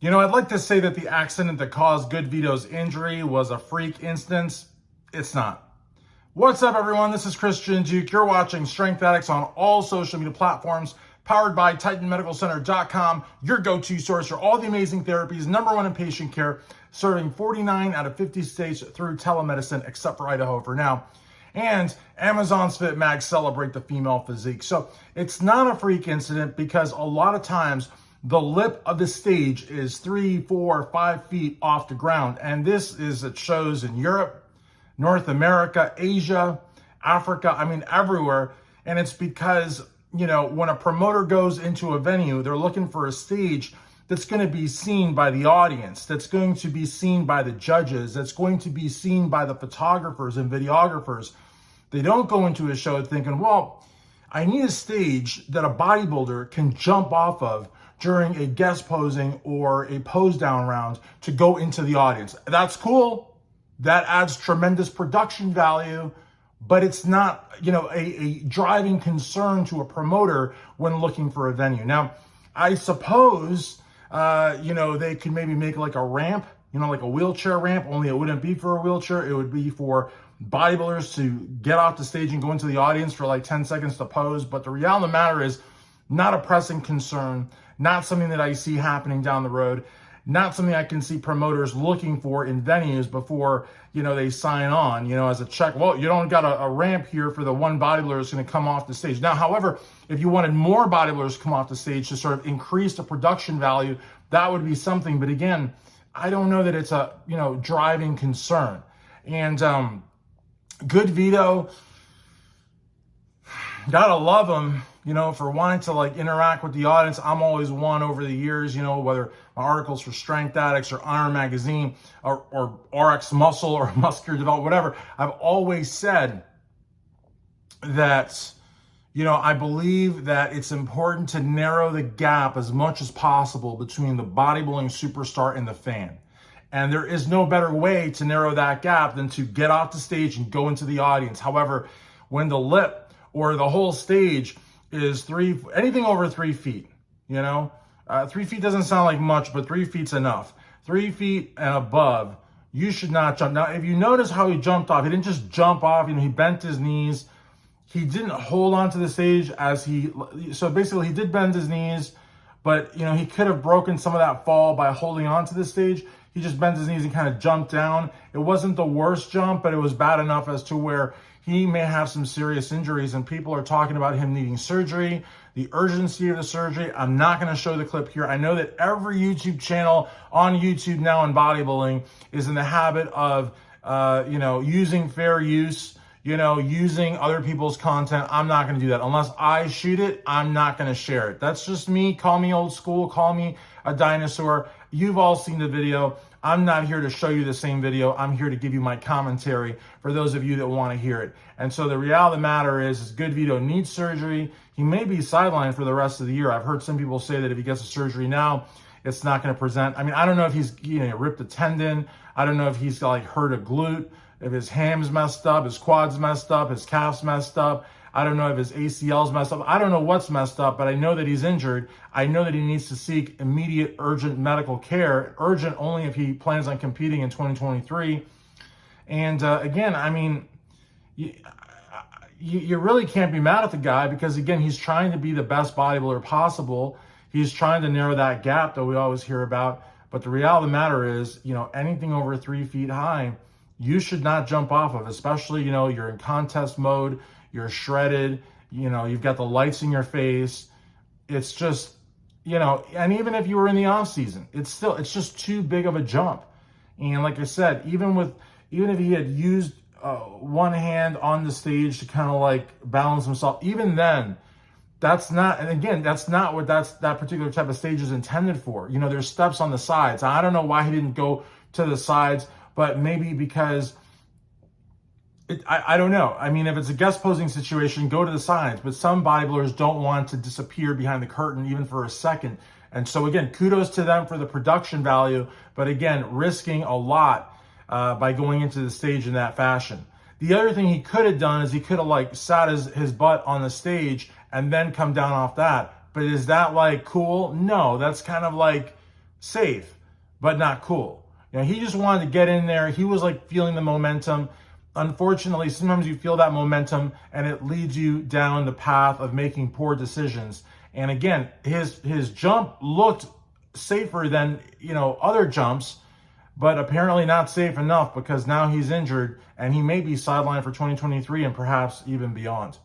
You know, I'd like to say that the accident that caused GoodVito's injury was a freak instance. It's not. What's up, everyone? This is Christian Duke. You're watching Strength Addicts on all social media platforms, powered by TitanMedicalCenter.com, your go-to source for all the amazing therapies, #1 in patient care, serving 49 out of 50 states through telemedicine, except for Idaho for now. And Amazon's Fit Mag celebrate the female physique. So it's not a freak incident because a lot of times the lip of the stage is 3, 4, 5 feet off the ground. And this is at shows in Europe, North America, Asia, Africa, everywhere. And it's because, when a promoter goes into a venue, they're looking for a stage that's going to be seen by the audience, that's going to be seen by the judges, that's going to be seen by the photographers and videographers. They don't go into a show thinking, well, I need a stage that a bodybuilder can jump off of during a guest posing or a pose down round to go into the audience. That's cool. That adds tremendous production value, but it's not, a driving concern to a promoter when looking for a venue. Now, I suppose, they could maybe make like a ramp, like a wheelchair ramp, only it wouldn't be for a wheelchair. It would be for bodybuilders to get off the stage and go into the audience for like 10 seconds to pose. But the reality of the matter is not a pressing concern, not something that I see happening down the road, not something I can see promoters looking for in venues before, they sign on, as a check. Well, you don't got a ramp here for the one bodybuilder that's going to come off the stage. Now, however, if you wanted more bodybuilders to come off the stage to sort of increase the production value, that would be something. But again, I don't know that it's a, driving concern. And GoodVito, gotta love him, for wanting to like interact with the audience. I'm always one over the years, whether my articles for Strength Addicts or Iron Magazine or RX Muscle or Muscular Development, whatever. I've always said that, I believe that it's important to narrow the gap as much as possible between the bodybuilding superstar and the fan. And there is no better way to narrow that gap than to get off the stage and go into the audience. However, when the lip or the whole stage is anything over 3 feet, 3 feet doesn't sound like much, but 3 feet's enough. 3 feet and above, you should not jump. Now, if you notice how he jumped off, he didn't just jump off, he bent his knees. He didn't hold onto the stage so basically he did bend his knees, but he could have broken some of that fall by holding onto the stage. He just bent his knees and kind of jumped down. It wasn't the worst jump, but it was bad enough as to where he may have some serious injuries, and people are talking about him needing surgery, the urgency of the surgery. I'm not going to show the clip here. I know that every YouTube channel on YouTube now in bodybuilding is in the habit of, using fair use, using other people's content. I'm not going to do that. Unless I shoot it, I'm not going to share it. That's just me. Call me old school. Call me a dinosaur. You've all seen the video. I'm not here to show you the same video. I'm here to give you my commentary for those of you that want to hear it. And so the reality of the matter is GoodVito needs surgery. He may be sidelined for the rest of the year. I've heard some people say that if he gets a surgery now, it's not going to present. I don't know if he's ripped a tendon. I don't know if he's like hurt a glute, if his ham's messed up, his quad's messed up, his calf's messed up. I don't know if his ACL's messed up. I don't know what's messed up, but I know that he's injured. I know that he needs to seek immediate, urgent medical care. Urgent only if he plans on competing in 2023. And again, you really can't be mad at the guy because, again, he's trying to be the best bodybuilder possible. He's trying to narrow that gap that we always hear about. But the reality of the matter is, anything over 3 feet high, you should not jump off of, especially, you're in contest mode, you're shredded, you've got the lights in your face. It's just, and even if you were in the off season, it's just too big of a jump. And like I said, even if he had used one hand on the stage to kind of like balance himself, even then, that's not what that particular type of stage is intended for. There's steps on the sides. I don't know why he didn't go to the sides, but maybe because I don't know. If it's a guest posing situation, go to the sides. But some bodybuilders don't want to disappear behind the curtain even for a second. And so again, kudos to them for the production value. But again, risking a lot by going into the stage in that fashion. The other thing he could have done is he could have like sat his butt on the stage and then come down off that. But is that like cool? No, that's kind of like safe, but not cool. He just wanted to get in there. He was like feeling the momentum. Unfortunately, sometimes you feel that momentum and it leads you down the path of making poor decisions. And again, his jump looked safer than, other jumps, but apparently not safe enough, because now he's injured and he may be sidelined for 2023 and perhaps even beyond.